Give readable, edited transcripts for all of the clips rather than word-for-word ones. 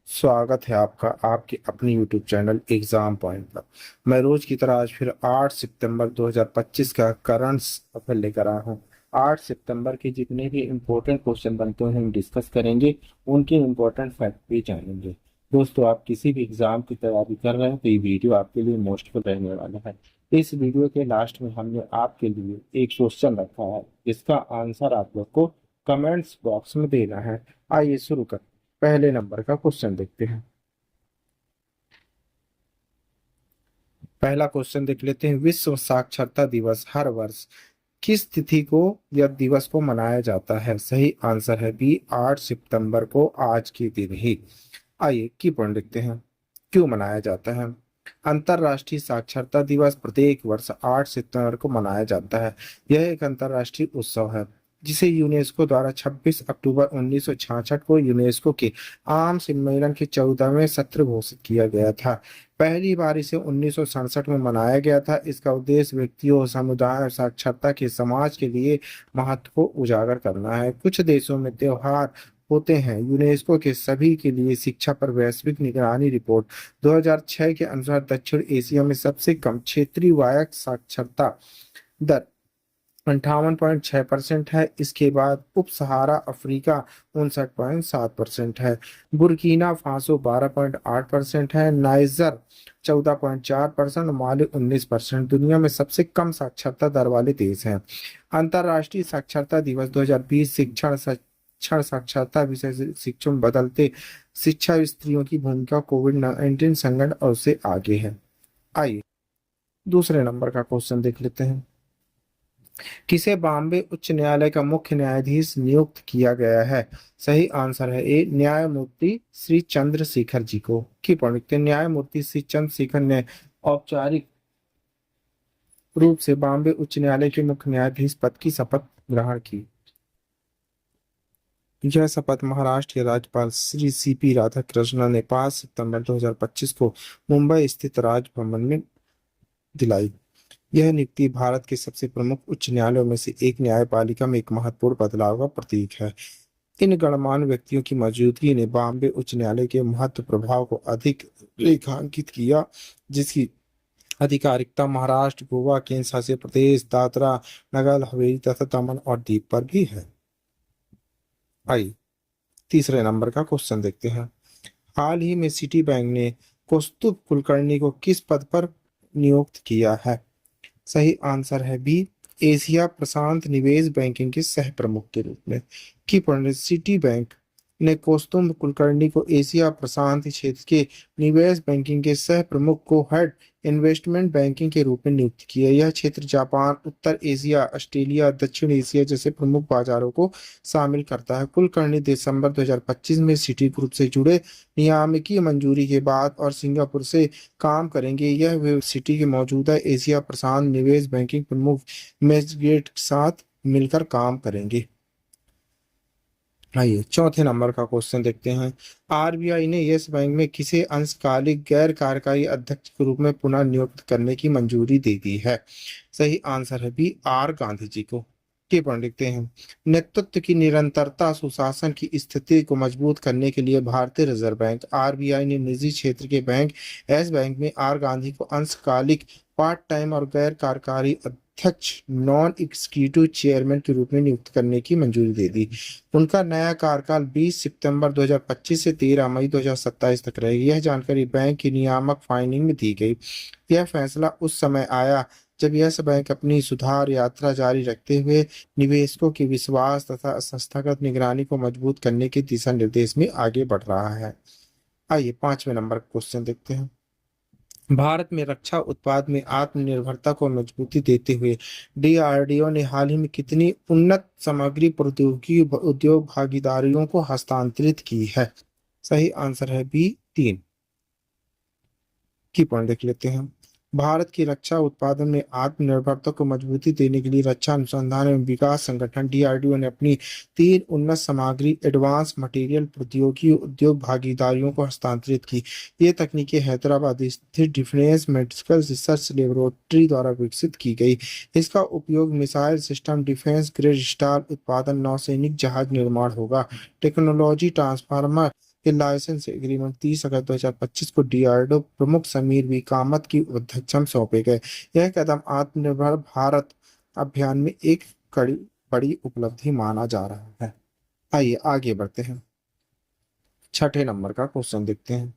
स्वागत है आपका आपके अपने YouTube चैनल एग्जाम पॉइंट पर। मैं रोज की तरह आज फिर 8 सितंबर 2025 का करंट अफेयर लेकर आया हूँ। 8 सितंबर के जितने भी इम्पोर्टेंट क्वेश्चन बनते हैं हम डिस्कस करेंगे, उनके इम्पोर्टेंट फैक्ट भी जानेंगे। दोस्तों, आप किसी भी एग्जाम की तैयारी कर रहे हैं तो ये वीडियो आपके लिए मोस्टफुल रहने वाला है। इस वीडियो के लास्ट में हमने आपके लिए एक क्वेश्चन रखा है, जिसका आंसर आप लोग को कमेंट्स बॉक्स में देना है। आइए शुरू कर पहले नंबर का क्वेश्चन देखते हैं। पहला क्वेश्चन देख लेते हैं। विश्व साक्षरता दिवस हर वर्ष किस तिथि को या दिवस को मनाया जाता है? सही आंसर है बी, 8 सितंबर को, आज के दिन ही। आइए की पॉइंट देखते हैं। क्यों मनाया जाता है? अंतर्राष्ट्रीय साक्षरता दिवस प्रत्येक वर्ष 8 सितंबर को मनाया जाता है। यह एक अंतर्राष्ट्रीय उत्सव है जिसे यूनेस्को द्वारा 26 अक्टूबर 1966 को यूनेस्को के आम सम्मेलन के 14वें सत्र घोषित किया गया था। पहली बार इसे 1967 में मनाया गया था। इसका उद्देश्य व्यक्तियों, समुदाय और साक्षरता के समाज के लिए महत्व को उजागर करना है। कुछ देशों में त्योहार होते हैं। यूनेस्को के सभी के लिए शिक्षा पर वैश्विक निगरानी रिपोर्ट 2006 के अनुसार दक्षिण एशिया में सबसे कम क्षेत्रीय वायक साक्षरता दर 58.6% है। इसके बाद उप सहारा अफ्रीका 59.7% है। बुर्किना फासो 12.8% है। नाइजर 14.4%, माली 19%। दुनिया में सबसे कम साक्षरता दर वाले देश हैं। अंतर्राष्ट्रीय साक्षरता दिवस 2020 शिक्षण साक्षरता विषय से शिक्षण में बदलते शिक्षा स्त्रियों की भूमिका कोविड-19 संकट और से आगे है। आइए दूसरे नंबर का क्वेश्चन देख लेते हैं। किसे बॉम्बे उच्च न्यायालय का मुख्य न्यायाधीश नियुक्त किया गया है? सही आंसर है ए, न्यायमूर्ति श्री चंद्रशेखर जी को। की पढ़ते हैं। न्यायमूर्ति श्री चंद्रशेखर ने औपचारिक रूप से बॉम्बे उच्च न्यायालय के मुख्य न्यायाधीश पद की शपथ ग्रहण की। यह शपथ महाराष्ट्र के राज्यपाल श्री सीपी राधाकृष्णन ने 5 सितंबर 2025 को मुंबई स्थित राजभवन में दिलाई। यह नियुक्ति भारत के सबसे प्रमुख उच्च न्यायालयों में से एक न्यायपालिका में एक महत्वपूर्ण बदलाव का प्रतीक है। इन गणमान्य व्यक्तियों की मौजूदगी ने बॉम्बे उच्च न्यायालय के महत्व प्रभाव को अधिक रेखांकित किया, जिसकी आधिकारिकता महाराष्ट्र, गोवा, केंद्र शासित प्रदेश, दादरा नगर हवेली तथा दमन और दीव पर भी है। आइए तीसरे नंबर का क्वेश्चन देखते हैं। हाल ही में सिटी बैंक ने कौस्तुभ कुलकर्णी को किस पद पर नियुक्त किया है? सही आंसर है बी, एशिया प्रशांत निवेश बैंकिंग के सह प्रमुख के रूप में। की पॉइंट, सिटी बैंक ने कौस्तुभ कुलकर्णी को एशिया प्रशांत क्षेत्र के निवेश बैंकिंग के सह प्रमुख को हेड इन्वेस्टमेंट बैंकिंग के रूप में नियुक्त किया। यह क्षेत्र जापान, उत्तर एशिया, ऑस्ट्रेलिया, दक्षिण एशिया जैसे प्रमुख बाजारों को शामिल करता है। कुलकर्णी दिसंबर 2025 में सिटी ग्रुप से जुड़े नियामकीय मंजूरी के बाद और सिंगापुर से काम करेंगे। यह वे सिटी के मौजूदा एशिया प्रशांत निवेश बैंकिंग प्रमुख मेजगेट के साथ मिलकर काम करेंगे। आइए चौथे नंबर का क्वेश्चन देखते हैं। आरबीआई ने यस बैंक में किसे अंशकालिक गैर कार्यकारी अध्यक्ष के रूप में पुनः नियुक्त करने की मंजूरी दे दी है? सही आंसर है बी, आर गांधी जी को। के पॉइंट लिखते हैं। नेतृत्व की निरंतरता, सुशासन की स्थिति को मजबूत करने के लिए भारतीय रिजर्व बैंक आरबीआई ने निजी क्षेत्र के बैंक एस बैंक में आर गांधी को अंशकालिक, पार्ट टाइम और गैर कार्यकारी अध्यक्ष, नॉन एग्जीक्यूटिव चेयरमैन के रूप में नियुक्त करने की मंजूरी दे दी। उनका नया कार्यकाल 20 सितंबर 2025 से 13 मई 2027 तक रहेगी। यह जानकारी बैंक की नियामक फाइलिंग में दी गई। यह फैसला उस समय आया जब यस बैंक अपनी सुधार यात्रा जारी रखते हुए निवेशकों के विश्वास तथा संस्थागत निगरानी को मजबूत करने के दिशा निर्देश में आगे बढ़ रहा है। आइए पांचवें नंबर क्वेश्चन देखते हैं। भारत में रक्षा उत्पाद में आत्मनिर्भरता को मजबूती देते हुए डीआरडीओ ने हाल ही में कितनी उन्नत सामग्री प्रौद्योगिकी उद्योग भागीदारियों को हस्तांतरित की है? सही आंसर है बी, 3। की पॉइंट देख लेते हैं। भारत की रक्षा उत्पादन में आत्मनिर्भरता को मजबूती देने के लिए रक्षा अनुसंधान एवं विकास संगठन डीआरडीओ ने अपनी 3 उन्नत सामग्री एडवांस मटेरियल प्रौद्योगिकी उद्योग भागीदारियों को हस्तांतरित की। ये तकनीकें हैदराबाद स्थित डिफेंस मेडिकल रिसर्च लेबोरेटरी द्वारा विकसित की गई। इसका उपयोग missile system, defence grade star उत्पादन, नौसैनिक जहाज निर्माण होगा। टेक्नोलॉजी ट्रांसफार्मर ये लाइसेंस एग्रीमेंट 30 अगस्त 2025 को डीआरडीओ प्रमुख समीर वी कामत की अध्यक्षता में सौंपे गए। यह कदम आत्मनिर्भर भारत अभियान में एक कड़ी बड़ी उपलब्धि माना जा रहा है। आइए आगे बढ़ते हैं, छठे नंबर का क्वेश्चन देखते हैं।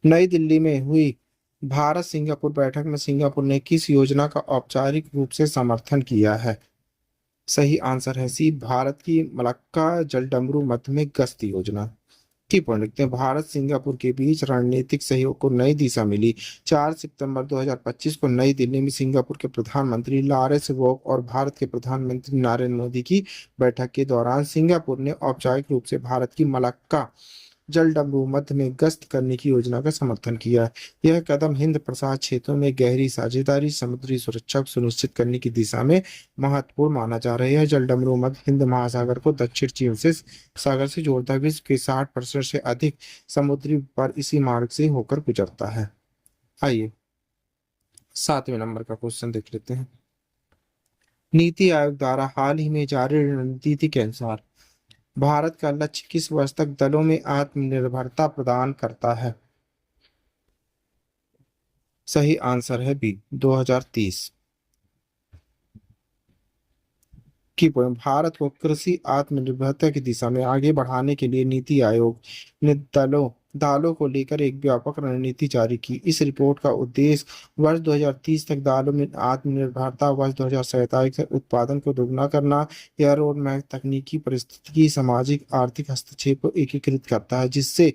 नई दिल्ली में हुई भारत सिंगापुर बैठक में सिंगापुर ने किस योजना का औपचारिक रूप से समर्थन किया है? सही आंसर है सी, भारत की मलक्का जलडमरू मध्य में गश्त योजना। की पॉइंट लिखते हैं, भारत सिंगापुर के बीच रणनीतिक सहयोग को नई दिशा मिली। 4 सितंबर 2025 को नई दिल्ली में सिंगापुर के प्रधानमंत्री लॉरेंस वोंग और भारत के प्रधानमंत्री नरेंद्र मोदी की बैठक के दौरान सिंगापुर ने औपचारिक रूप से भारत की मलक्का जलडमरू मध्य में गश्त करने की योजना का समर्थन किया। यह कदम हिंद प्रशांत क्षेत्रों में गहरी साझेदारी समुद्री सुरक्षा को सुनिश्चित करने की दिशा में महत्वपूर्ण माना जा रहा है। यह जलडमरू मध्य हिंद महासागर को दक्षिण चीन से सागर से जोड़ता है। विश्व के 60% से अधिक समुद्री पर इसी मार्ग से होकर गुजरता है। आइए 7वें नंबर का क्वेश्चन देख लेते हैं। नीति आयोग द्वारा हाल ही में जारी रणनीति के अनुसार भारत का लक्ष्य किस वर्ष तक दलों में आत्मनिर्भरता प्रदान करता है? सही आंसर है बी, 2030। की पॉइंट, भारत को कृषि आत्मनिर्भरता की दिशा में आगे बढ़ाने के लिए नीति आयोग ने दालों को लेकर एक व्यापक रणनीति जारी की। इस रिपोर्ट का उद्देश्य वर्ष 2030 तक दालों में आत्मनिर्भरता, वर्ष 2047 तक उत्पादन को दोगुना करना। यह रोड मैप तकनीकी पारिस्थितिकी सामाजिक आर्थिक हस्तक्षेप को एकीकृत करता है, जिससे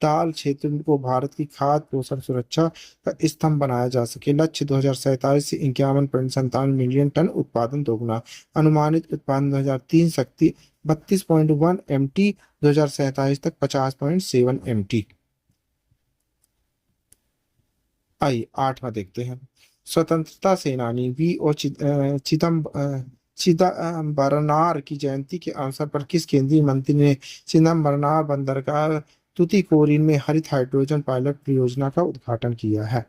दाल क्षेत्र को भारत की खाद्य पोषण सुरक्षा का स्तंभ बनाया जा सके। लक्ष्य 2047 से 51.57 मिलियन टन उत्पादन दोगुना। अनुमानित उत्पादन 2003 शक्ति 32.1 MT, 2047 तक 50.7 MT। आइए 8वां देखते हैं। स्वतंत्रता सेनानी वी.ओ. चिदंबरनार की जयंती के अवसर पर किस केंद्रीय मंत्री ने चिदंबरनार बंदरगाह तूतीकोरिन में हरित हाइड्रोजन पायलट परियोजना का उद्घाटन किया है?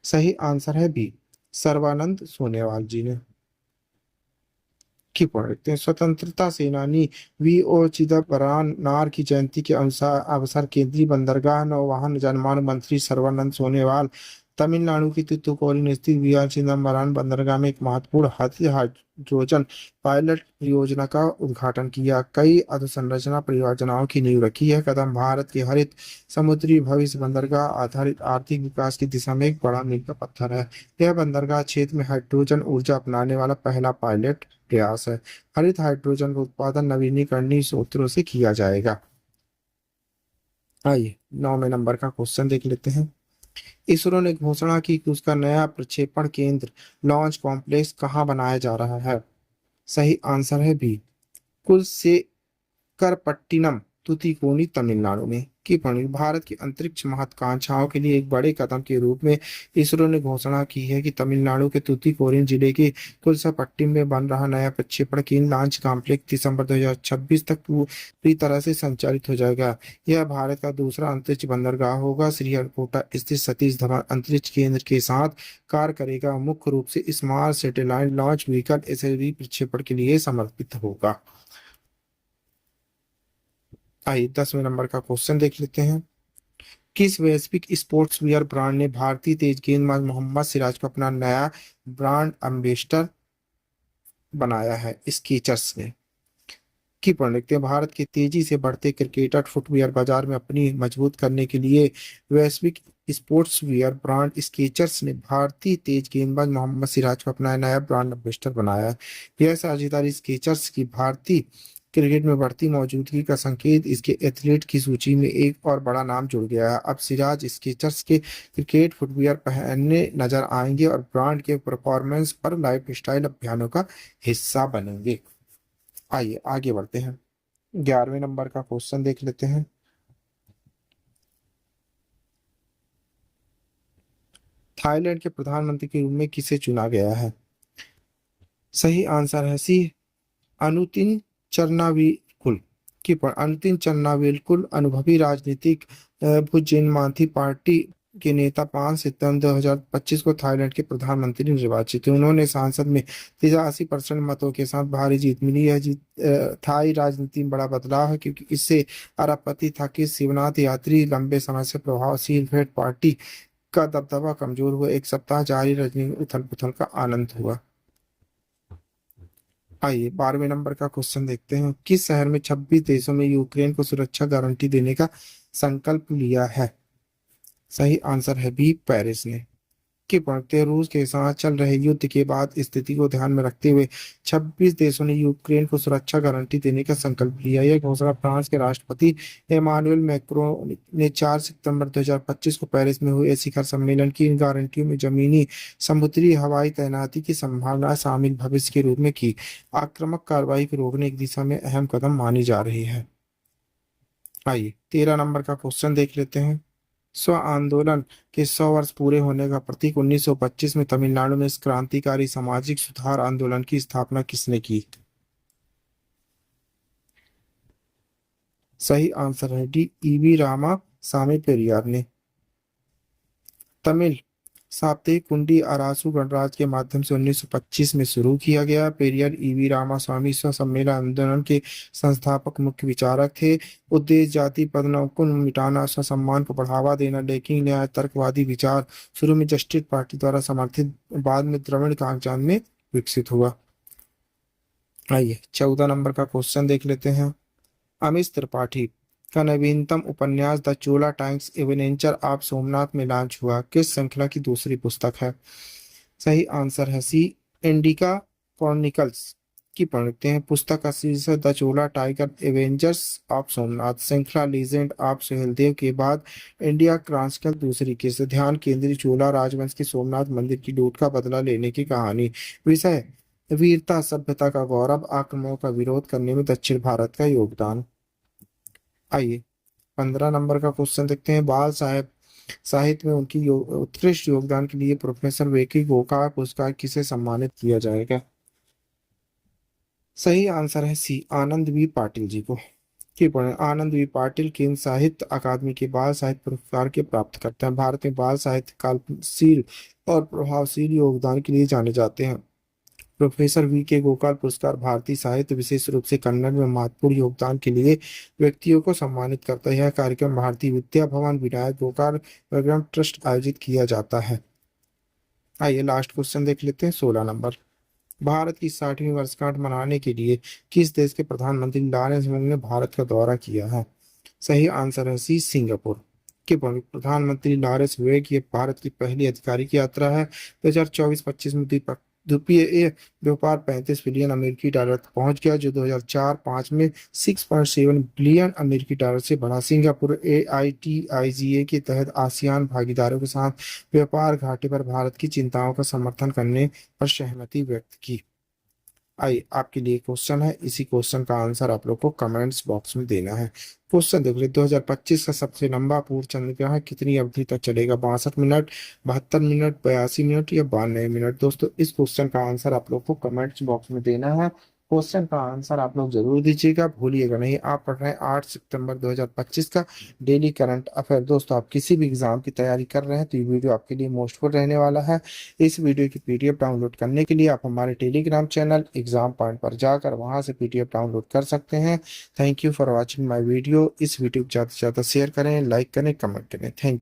सही आंसर है बी, सर्बानंद सोनोवाल जी ने। की पढ़ते हैं, स्वतंत्रता सेनानी वी.ओ. चिदंबरनार की जयंती के अवसर केंद्रीय बंदरगाह नौवहन जनमानव मंत्री सर्बानंद सोनोवाल तमिलनाडु की तूतीकोरिन स्थित वी.आर. चिदंबरम बंदरगाह में एक महत्वपूर्ण हाइड्रोजन पायलट परियोजना का उद्घाटन किया। कई अधोसंरचना परियोजनाओं की नींव रखी। यह कदम भारत के हरित समुद्री भविष्य बंदरगाह आधारित आर्थिक विकास की दिशा में एक बड़ा मील का पत्थर है। यह बंदरगाह क्षेत्र में हाइड्रोजन ऊर्जा अपनाने वाला पहला पायलट प्रयास है। हरित हाइड्रोजन का उत्पादन नवीनीकरणीय स्रोतों से किया जाएगा। आइए 9वें नंबर का क्वेश्चन देख लेते हैं। इसरो ने घोषणा की कि उसका नया प्रक्षेपण केंद्र लॉन्च कॉम्प्लेक्स कहां बनाया जा रहा है? सही आंसर है बी, कुलशेखरपट्टिनम तूतीकोरिन तमिलनाडु में। की पढ़ी, भारत की अंतरिक्ष महत्वाकांक्षाओं के लिए एक बड़े कदम के रूप में इसरो ने घोषणा की है कि तमिलनाडु के तूतीकोरिन जिले के कुलशेखरपट्टिनम में बन रहा नया प्रक्षेपण केंद्र लॉन्च कॉम्प्लेक्स दिसंबर 2026 तक पूरी तरह से संचालित हो जाएगा। यह भारत का दूसरा अंतरिक्ष बंदरगाह होगा। श्रीहरिकोटा स्थित सतीश धवन अंतरिक्ष केंद्र के साथ कार्य करेगा। मुख्य रूप से small satellite launch vehicle SLV प्रक्षेपण के लिए समर्पित होगा। आइए 10वें नंबर का क्वेश्चन देख लेते हैं। किस वैश्विक स्पोर्ट्स वियर ब्रांड ने भारतीय तेज गेंदबाज मोहम्मद सिराज को अपना नया ब्रांड एम्बेसडर बनाया है? स्केचर्स ने। की पढ़ लिखते हैं, भारत के तेजी से बढ़ते क्रिकेटर फुटवियर बाजार में अपनी मजबूत करने के लिए वैश्विक स्पोर्ट्स वियर ब्रांड स्केचर्स ने भारतीय तेज गेंदबाज मोहम्मद सिराज को अपना नया ब्रांड एम्बेसडर बनाया है। यह साझेदारी स्केचर्स की भारतीय क्रिकेट में बढ़ती मौजूदगी का संकेत। इसके एथलीट की सूची में एक और बड़ा नाम जुड़ गया है। अब सिराज स्केचर्स के क्रिकेट फुटवियर पहनने नजर आएंगे और ब्रांड के परफॉर्मेंस पर लाइफस्टाइल अभियानों का हिस्सा बनेंगे। आइए आगे बढ़ते हैं, 11वें नंबर का क्वेश्चन देख लेते हैं। थाईलैंड के प्रधानमंत्री के रूप में किसे चुना गया है? सही आंसर है सी, अनुतिन चरनाविकुल। की अनुतिन चरनाविकुल अनुभवी राजनीतिक भुजनमांथी पार्टी के नेता 5 सितंबर 2025 को थाईलैंड के प्रधानमंत्री निर्वाचित हुए। उन्होंने संसद में 83% मतों के साथ भारी जीत मिली। यह जीत थाई राजनीति में बड़ा बदलाव है, क्योंकि इससे अरापति था कि शिवनाथ यात्री लंबे समय से प्रभावशील फेड पार्टी का दबदबा कमजोर हुआ। एक सप्ताह जारी राजनीतिक उथल पुथल का आनंद हुआ। आइए 12वें नंबर का क्वेश्चन देखते हैं। किस शहर में 26 देशों में यूक्रेन को सुरक्षा गारंटी देने का संकल्प लिया है? सही आंसर है बी, पेरिस ने। कि बढ़ते रूस के साथ चल रहे युद्ध के बाद स्थिति को ध्यान में रखते हुए 26 देशों ने यूक्रेन को सुरक्षा गारंटी देने का संकल्प लिया। यह घोषणा फ्रांस के राष्ट्रपति एमानुएल मैक्रों ने 4 सितंबर 2025 को पेरिस में हुए शिखर सम्मेलन की। इन गारंटियों में जमीनी, समुद्री, हवाई तैनाती की संभावना शामिल भविष्य के रूप में की आक्रामक कार्रवाई को रोकने की दिशा में अहम कदम मानी जा रही है। आइए 13 नंबर का क्वेश्चन देख लेते हैं। स्व आंदोलन के 100 वर्ष पूरे होने का प्रतीक 1925 में तमिलनाडु में इस क्रांतिकारी सामाजिक सुधार आंदोलन की स्थापना किसने की? सही आंसर है डी, ईवी रामा सामी पेरियार ने। तमिल साप्ताहिक कुंडी अरासु गणराज्य के माध्यम से 1925 में शुरू किया गया। पेरियार ईवी रामास्वामी स्व सम्मेलन आंदोलन के संस्थापक मुख्य विचारक थे। उद्देश्य जाति पदों को मिटाना, स्व सम्मान को बढ़ावा देना, लेकिन न्याय तर्कवादी विचार शुरू में जस्टिस पार्टी द्वारा समर्थित, बाद में द्रविड़ कांग्रेस में विकसित हुआ। आइए 14 नंबर का क्वेश्चन देख लेते हैं। अमिश त्रिपाठी का नवीनतम उपन्यास the Chola times adventure of Somnath में लॉन्च हुआ। किस श्रृंखला की दूसरी पुस्तक है? सही आंसर है सी, इंडिका क्रॉनिकल्स की पढ़ते हैं। पुस्तक का शीर्षक the Chola tiger Avengers of Somnath, श्रृंखला लीजेंड ऑफ सुहेलदेव के बाद इंडिया क्रॉनिकल दूसरी किस्त, ध्यान केंद्रीय चोला राजवंश के सोमनाथ मंदिर की लूट का बदला लेने की कहानी। विषय वीरता, सभ्यता का गौरव, आक्रमणों का विरोध करने में दक्षिण भारत का योगदान। आइए 15 नंबर का क्वेश्चन देखते हैं। बाल साहेब साहित्य में उनकी उत्कृष्ट योगदान के लिए प्रोफेसर वेकी गोकाक पुरस्कार किसे सम्मानित किया जाएगा? सही आंसर है सी, आनंद वी पाटिल जी को। की पढ़े आनंद वी पाटिल केंद्र साहित्य अकादमी के बाल साहित्य पुरस्कार के प्राप्त करते हैं। भारत में बाल साहित्य कालशील और प्रभावशील योगदान के लिए जाने जाते हैं। प्रोफेसर वी के गोकाल पुरस्कार भारतीय साहित्य, विशेष रूप से कन्नड़ में महत्वपूर्ण योगदान के लिए व्यक्तियों को सम्मानित करता है। यह कार्यक्रम भारतीय विद्या भवन विनायक गोकाल प्रोग्राम ट्रस्ट आयोजित किया जाता है। आइए लास्ट क्वेश्चन देख लेते हैं। 16 नंबर। भारत की 60वीं वर्षगांठ मनाने के लिए किस देश के प्रधानमंत्री लॉरेंस वोंग ने भारत का दौरा किया है? सही आंसर है सी, सिंगापुर के प्रधानमंत्री लॉरेंस वोंग की भारत की पहली आधिकारिक यात्रा है। 2024-25 में द्विपक्षीय व्यापार 35 बिलियन अमेरिकी डॉलर तक पहुंच गया, जो 2004-5 में 6.7 बिलियन अमेरिकी डॉलर से बढ़ा। सिंगापुर AITIGA के तहत आसियान भागीदारों के साथ व्यापार घाटे पर भारत की चिंताओं का समर्थन करने पर सहमति व्यक्त की। आइए आपके लिए क्वेश्चन है, इसी क्वेश्चन का आंसर आप लोग को कमेंट्स बॉक्स में देना है। क्वेश्चन देख ले, 2025 का सबसे लंबा पूर्ण चंद्रग्रहण कितनी अवधि तक चलेगा? 62 मिनट, 72 मिनट, 82 मिनट या 92 मिनट? दोस्तों इस क्वेश्चन का आंसर आप लोग को कमेंट्स बॉक्स में देना है। क्वेश्चन का आंसर आप लोग जरूर दीजिएगा, भूलिएगा नहीं। आप पढ़ रहे हैं 8 सितंबर 2025 का डेली करंट अफेयर। दोस्तों आप किसी भी एग्जाम की तैयारी कर रहे हैं तो ये वीडियो आपके लिए मोस्टफुल रहने वाला है। इस वीडियो की PDF डाउनलोड करने के लिए आप हमारे टेलीग्राम चैनल एग्जाम पॉइंट पर जाकर वहां से PDF डाउनलोड कर सकते हैं। Thank you for watching my video. इस वीडियो को ज़्यादा से ज़्यादा शेयर करें, लाइक करें, कमेंट करें। थैंक